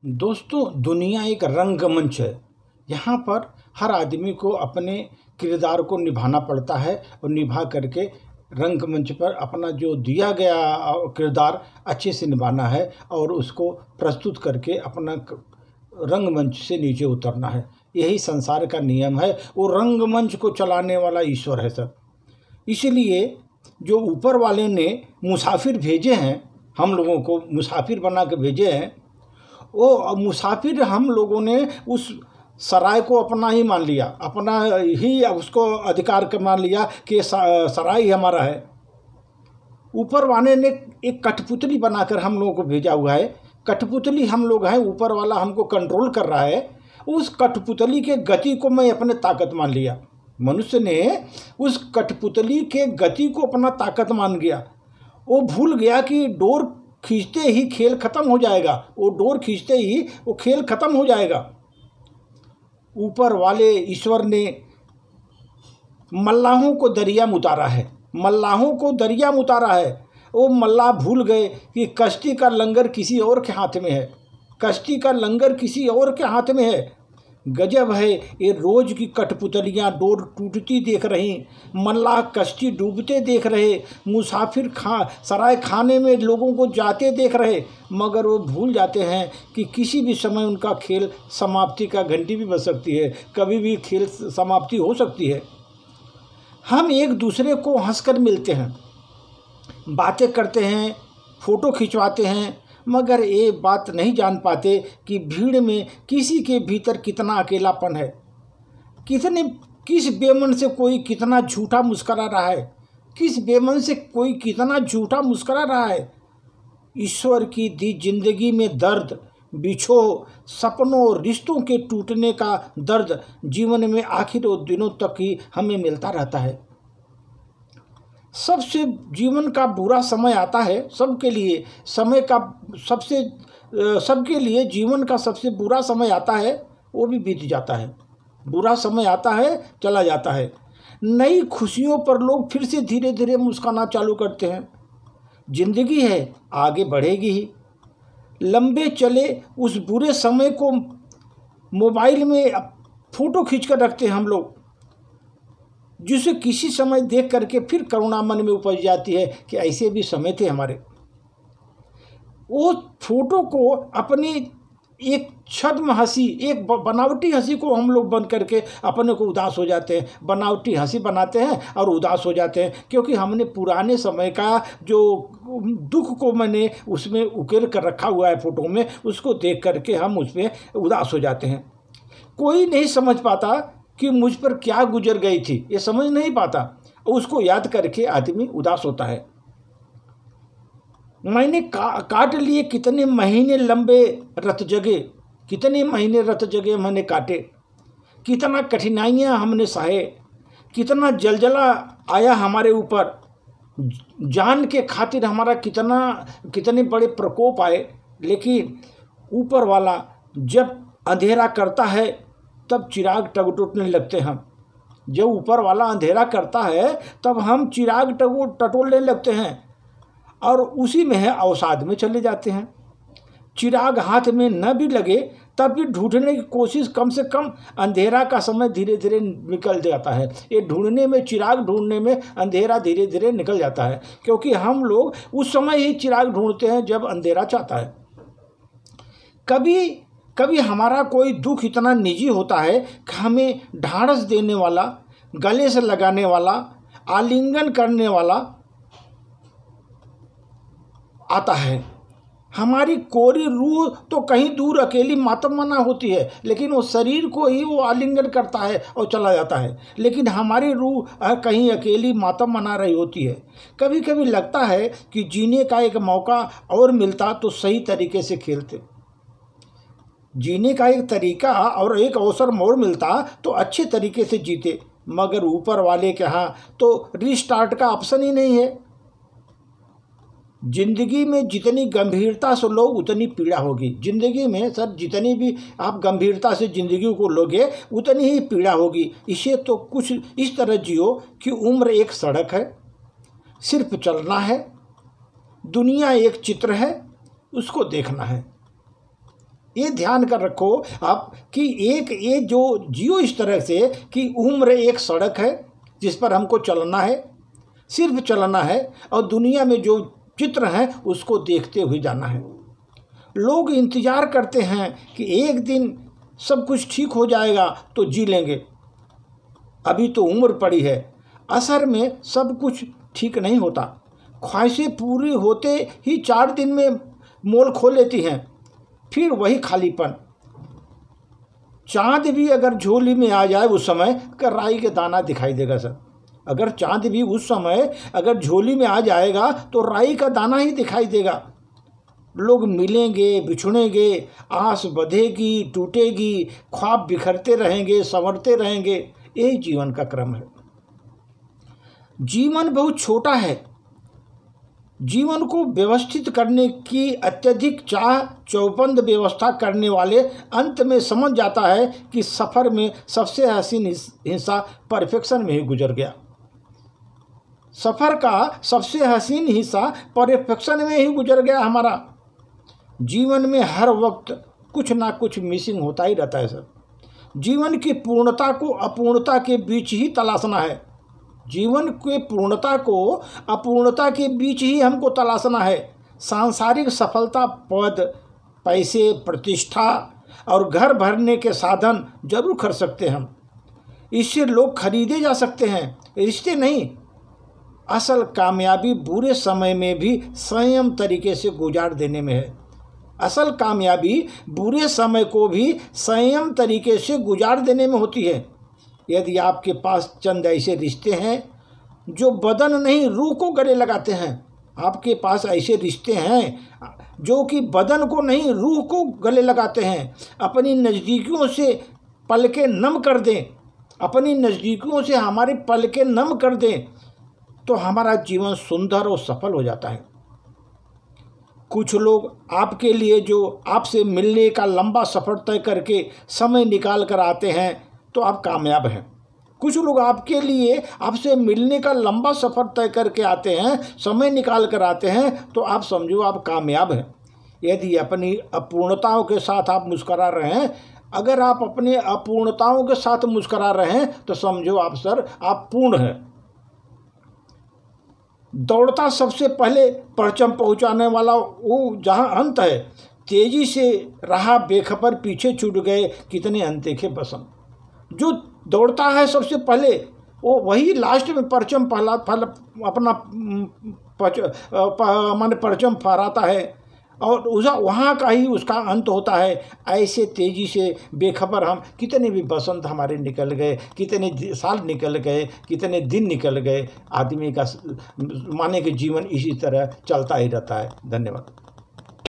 दोस्तों, दुनिया एक रंगमंच है। यहाँ पर हर आदमी को अपने किरदार को निभाना पड़ता है और निभा करके रंगमंच पर अपना जो दिया गया किरदार अच्छे से निभाना है और उसको प्रस्तुत करके अपना रंगमंच से नीचे उतरना है। यही संसार का नियम है। वो रंगमंच को चलाने वाला ईश्वर है सर। इसलिए जो ऊपर वाले ने मुसाफिर भेजे हैं, हम लोगों को मुसाफिर बना के भेजे हैं, वो मुसाफिर हम लोगों ने उस सराय को अपना ही मान लिया, अपना ही उसको अधिकार का मान लिया कि सराय ही हमारा है। ऊपर वाले ने एक कठपुतली बनाकर हम लोगों को भेजा हुआ है। कठपुतली हम लोग हैं, ऊपर वाला हमको कंट्रोल कर रहा है। उस कठपुतली के गति को मैं अपने ताकत मान लिया। मनुष्य ने उस कठपुतली के गति को अपना ताकत मान गया। वो भूल गया कि डोर खींचते ही खेल खत्म हो जाएगा। वो डोर खींचते ही वो खेल खत्म हो जाएगा। ऊपर वाले ईश्वर ने मल्लाहों को दरिया में उतारा है, मल्लाहों को दरिया में उतारा है। वो मल्लाह भूल गए कि कश्ती का लंगर किसी और के हाथ में है, कश्ती का लंगर किसी और के हाथ में है। गजब है, ये रोज की कठपुतलियाँ डोर टूटती देख रही, मल्लाह कश्ती डूबते देख रहे, मुसाफिर सराय खाने में लोगों को जाते देख रहे, मगर वो भूल जाते हैं कि किसी भी समय उनका खेल समाप्ति का घंटी भी बज सकती है, कभी भी खेल समाप्ति हो सकती है। हम एक दूसरे को हंसकर मिलते हैं, बातें करते हैं, फ़ोटो खिंचवाते हैं, मगर ये बात नहीं जान पाते कि भीड़ में किसी के भीतर कितना अकेलापन है, किस बेमन से कोई कितना झूठा मुस्करा रहा है, किस बेमन से कोई कितना झूठा मुस्करा रहा है। ईश्वर की दी जिंदगी में दर्द, बिछोह, सपनों और रिश्तों के टूटने का दर्द जीवन में आखिर दिनों तक ही हमें मिलता रहता है। सबसे जीवन का बुरा समय आता है, सबके लिए सबके लिए जीवन का सबसे बुरा समय आता है, वो भी बीत जाता है। बुरा समय आता है, चला जाता है। नई खुशियों पर लोग फिर से धीरे धीरे मुस्कुराना चालू करते हैं। जिंदगी है, आगे बढ़ेगी ही। लंबे चले उस बुरे समय को मोबाइल में फ़ोटो खींच कर रखते हैं हम लोग, जिसे किसी समय देख करके फिर करुणा मन में उपज जाती है कि ऐसे भी समय थे हमारे। वो फोटो को अपनी एक छद्म हंसी, एक बनावटी हंसी को हम लोग बंद करके अपने को उदास हो जाते हैं, बनावटी हंसी बनाते हैं और उदास हो जाते हैं, क्योंकि हमने पुराने समय का जो दुख को मैंने उसमें उकेर कर रखा हुआ है फ़ोटो में, उसको देख करके हम उसमें उदास हो जाते हैं। कोई नहीं समझ पाता कि मुझ पर क्या गुजर गई थी, ये समझ नहीं पाता, उसको याद करके आदमी उदास होता है। मैंने काट लिए कितने महीने लंबे रत जगे, कितने महीने रत जगे मैंने काटे, कितना कठिनाइयाँ हमने सहे, कितना जलजला आया हमारे ऊपर, जान के खातिर हमारा कितने बड़े प्रकोप आए। लेकिन ऊपर वाला जब अंधेरा करता है तब चिराग टटोलने लगते हैं हम। जब ऊपर वाला अंधेरा करता है तब हम चिराग टटोलने लगते हैं और उसी में है अवसाद में चले जाते हैं। चिराग हाथ में न भी लगे तब भी ढूंढने की कोशिश, कम से कम अंधेरा का समय धीरे धीरे निकल जाता है। ये ढूंढने में, चिराग ढूंढने में अंधेरा धीरे धीरे निकल जाता है, क्योंकि हम लोग उस समय ही चिराग ढूंढते हैं जब अंधेरा चाहता है। कभी हमारा कोई दुख इतना निजी होता है कि हमें ढाढ़स देने वाला, गले से लगाने वाला, आलिंगन करने वाला आता है। हमारी कोरी रूह तो कहीं दूर अकेली मातमना होती है, लेकिन वो शरीर को ही वो आलिंगन करता है और चला जाता है, लेकिन हमारी रूह कहीं अकेली मातम मना रही होती है। कभी कभी लगता है कि जीने का एक मौका और मिलता तो सही तरीके से खेलते, जीने का एक तरीका और एक अवसर मोड़ मिलता तो अच्छे तरीके से जीते, मगर ऊपर वाले के यहाँ तो रीस्टार्ट का ऑप्शन ही नहीं है। जिंदगी में जितनी गंभीरता से लो उतनी पीड़ा होगी। जिंदगी में सर जितनी भी आप गंभीरता से जिंदगी को लोगे उतनी ही पीड़ा होगी। इसे तो कुछ इस तरह जियो कि उम्र एक सड़क है, सिर्फ चलना है, दुनिया एक चित्र है, उसको देखना है। ये ध्यान कर रखो आप कि एक ये जो जियो इस तरह से कि उम्र एक सड़क है जिस पर हमको चलना है, सिर्फ चलना है, और दुनिया में जो चित्र हैं उसको देखते हुए जाना है। लोग इंतज़ार करते हैं कि एक दिन सब कुछ ठीक हो जाएगा तो जी लेंगे, अभी तो उम्र पड़ी है। असर में सब कुछ ठीक नहीं होता। ख्वाहिशें पूरी होते ही 4 दिन में मोल खो लेती हैं, फिर वही खालीपन। चाँद भी अगर झोली में आ जाए उस समय का राई के दाना दिखाई देगा सर। अगर चाँद भी उस समय अगर झोली में आ जाएगा तो राई का दाना ही दिखाई देगा। लोग मिलेंगे, बिछड़ेंगे, आस बंधेगी, टूटेगी, ख्वाब बिखरते रहेंगे, संवरते रहेंगे। यही जीवन का क्रम है। जीवन बहुत छोटा है। जीवन को व्यवस्थित करने की अत्यधिक चाह चौबंद व्यवस्था करने वाले अंत में समझ जाता है कि सफ़र में सबसे हसीन हिस्सा परफेक्शन में ही गुजर गया। सफ़र का सबसे हसीन हिस्सा परफेक्शन में ही गुजर गया हमारा। जीवन में हर वक्त कुछ ना कुछ मिसिंग होता ही रहता है सर। जीवन की पूर्णता को अपूर्णता के बीच ही तलाशना है। जीवन के पूर्णता को अपूर्णता के बीच ही हमको तलाशना है। सांसारिक सफलता, पद, पैसे, प्रतिष्ठा और घर भरने के साधन जरूर खरीद सकते हैं हम। इससे लोग खरीदे जा सकते हैं, रिश्ते नहीं। असल कामयाबी बुरे समय में भी संयम तरीके से गुजार देने में है। असल कामयाबी बुरे समय को भी संयम तरीके से गुजार देने में होती है। यदि आपके पास चंद ऐसे रिश्ते हैं जो बदन नहीं रूह को गले लगाते हैं, आपके पास ऐसे रिश्ते हैं जो कि बदन को नहीं रूह को गले लगाते हैं, अपनी नज़दीकियों से पलकें नम कर दें, अपनी नज़दीकियों से हमारे पलकें नम कर दें, तो हमारा जीवन सुंदर और सफल हो जाता है। कुछ लोग आपके लिए जो आपसे मिलने का लंबा सफ़र तय करके समय निकाल कर आते हैं तो आप कामयाब हैं। कुछ लोग आपके लिए आपसे मिलने का लंबा सफ़र तय करके आते हैं, समय निकाल कर आते हैं, तो आप समझो आप कामयाब हैं। यदि अपनी अपूर्णताओं के साथ आप मुस्करा रहे हैं, अगर आप अपनी अपूर्णताओं के साथ मुस्करा रहे हैं तो समझो आप सर आप पूर्ण हैं। दौड़ता सबसे पहले परचम पहुंचाने वाला वो जहां अंत है, तेजी से रहा बेखबर पीछे छूट गए कितने अनदेखे बसम। जो दौड़ता है सबसे पहले वो वही लास्ट में परचम माने परचम फहराता है और वहाँ का ही उसका अंत होता है। ऐसे तेज़ी से बेखबर हम कितने भी बसंत हमारे निकल गए, कितने साल निकल गए, कितने दिन निकल गए। आदमी का माने कि जीवन इसी तरह चलता ही रहता है। धन्यवाद।